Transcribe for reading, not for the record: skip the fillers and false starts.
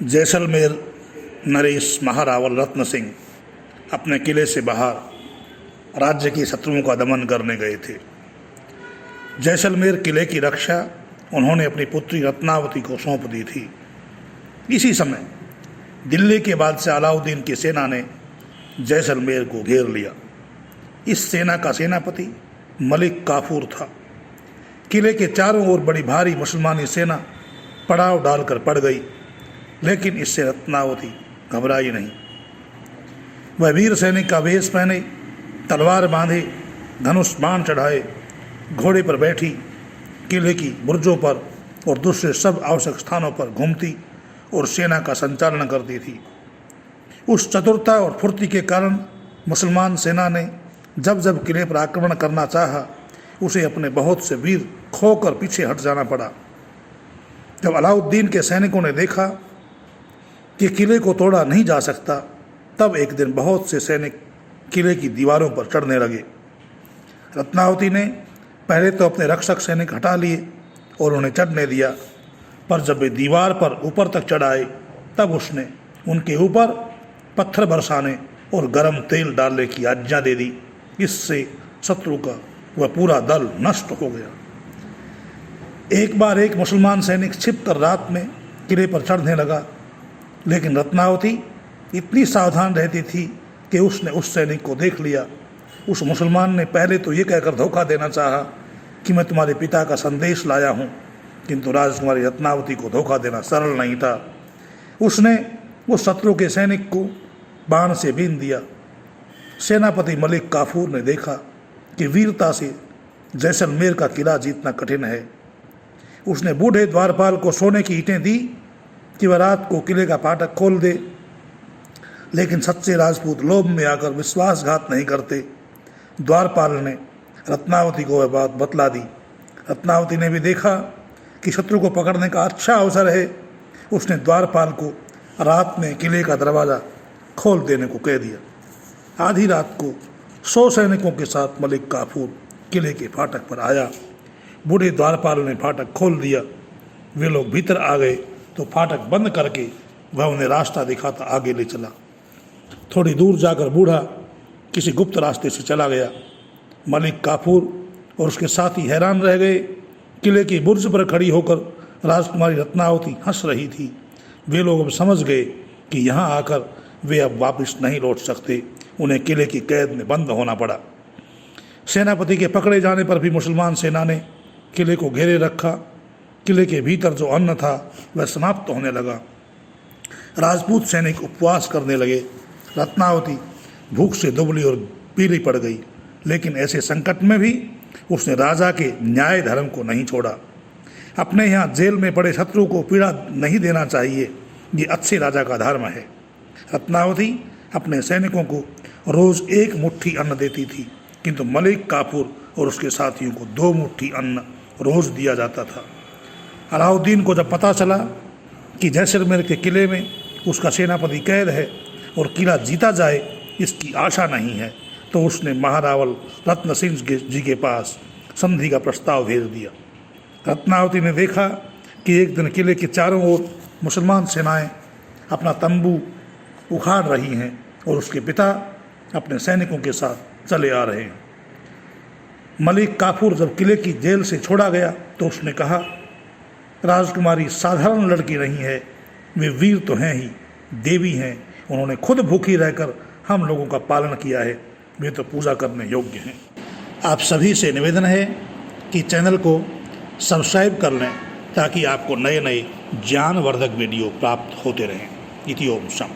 जैसलमेर नरेश महारावल रत्न सिंह अपने किले से बाहर राज्य के शत्रुओं का दमन करने गए थे। जैसलमेर किले की रक्षा उन्होंने अपनी पुत्री रत्नावती को सौंप दी थी। इसी समय दिल्ली के बादशाह अलाउद्दीन की सेना ने जैसलमेर को घेर लिया। इस सेना का सेनापति मलिक काफूर था। किले के चारों ओर बड़ी भारी मुसलमानी सेना पड़ाव डालकर पड़ गई, लेकिन इससे रत्नावती घबराई नहीं। वह वीर सैनिक का वेश पहने, तलवार बांधे, धनुष बाण चढ़ाए, घोड़े पर बैठी किले की बुर्जों पर और दूसरे सब आवश्यक स्थानों पर घूमती और सेना का संचालन करती थी। उस चतुरता और फुर्ती के कारण मुसलमान सेना ने जब जब किले पर आक्रमण करना चाहा, उसे अपने बहुत से वीर खोकर पीछे हट जाना पड़ा। जब अलाउद्दीन के सैनिकों ने देखा कि किले को तोड़ा नहीं जा सकता, तब एक दिन बहुत से सैनिक किले की दीवारों पर चढ़ने लगे। रत्नावती ने पहले तो अपने रक्षक सैनिक हटा लिए और उन्हें चढ़ने दिया, पर जब वे दीवार पर ऊपर तक चढ़ आए, तब उसने उनके ऊपर पत्थर बरसाने और गर्म तेल डालने की आज्ञा दे दी। इससे शत्रु का वह पूरा दल नष्ट हो गया। एक बार एक मुसलमान सैनिक छिपकर रात में किले पर चढ़ने लगा, लेकिन रत्नावती इतनी सावधान रहती थी कि उसने उस सैनिक को देख लिया। उस मुसलमान ने पहले तो ये कहकर धोखा देना चाहा कि मैं तुम्हारे पिता का संदेश लाया हूँ, किंतु राजकुमारी रत्नावती को धोखा देना सरल नहीं था। उसने उस शत्रु के सैनिक को बाण से बीन दिया। सेनापति मलिक काफूर ने देखा कि वीरता से जैसलमेर का किला जीतना कठिन है। उसने बूढ़े द्वारपाल को सोने की ईंटें दी कि वह रात को किले का फाटक खोल दे, लेकिन सच्चे राजपूत लोभ में आकर विश्वासघात नहीं करते। द्वारपाल ने रत्नावती को वह बात बतला दी। रत्नावती ने भी देखा कि शत्रु को पकड़ने का अच्छा अवसर है। उसने द्वारपाल को रात में किले का दरवाज़ा खोल देने को कह दिया। आधी रात को 100 सैनिकों के साथ मलिक काफूर किले के फाटक पर आया। बूढ़े द्वारपाल ने फाटक खोल दिया। वे लोग भीतर आ गए तो फाटक बंद करके वह उन्हें रास्ता दिखाता आगे ले चला। थोड़ी दूर जाकर बूढ़ा किसी गुप्त रास्ते से चला गया। मलिक काफूर और उसके साथी हैरान रह गए। किले की बुर्ज पर खड़ी होकर राजकुमारी रत्नावती हंस रही थी। वे लोग अब समझ गए कि यहाँ आकर वे अब वापस नहीं लौट सकते। उन्हें किले की कैद में बंद होना पड़ा। सेनापति के पकड़े जाने पर भी मुसलमान सेना ने किले को घेरे रखा। किले के भीतर जो अन्न था वह समाप्त होने लगा। राजपूत सैनिक उपवास करने लगे। रत्नावती भूख से दुबली और पीली पड़ गई, लेकिन ऐसे संकट में भी उसने राजा के न्याय धर्म को नहीं छोड़ा। अपने यहाँ जेल में पड़े शत्रु को पीड़ा नहीं देना चाहिए, ये अच्छे राजा का धर्म है। रत्नावती अपने सैनिकों को रोज़ 1 मुट्ठी अन्न देती थी, किंतु मलिक काफूर और उसके साथियों को 2 मुट्ठी अन्न रोज़ दिया जाता था। अलाउद्दीन को जब पता चला कि जैसलमेर के किले में उसका सेनापति कैद है और किला जीता जाए इसकी आशा नहीं है, तो उसने महारावल रत्न सिंह जी के पास संधि का प्रस्ताव भेज दिया। रत्नावती ने देखा कि एक दिन किले के चारों ओर मुसलमान सेनाएं अपना तंबू उखाड़ रही हैं और उसके पिता अपने सैनिकों के साथ चले आ रहे हैं। मलिक काफूर जब किले की जेल से छोड़ा गया तो उसने कहा, राजकुमारी साधारण लड़की नहीं है, वे वीर तो हैं ही, देवी हैं। उन्होंने खुद भूखी रहकर हम लोगों का पालन किया है, वे तो पूजा करने योग्य हैं। आप सभी से निवेदन है कि चैनल को सब्सक्राइब कर लें, ताकि आपको नए नए ज्ञानवर्धक वीडियो प्राप्त होते रहें। इति ओम शम।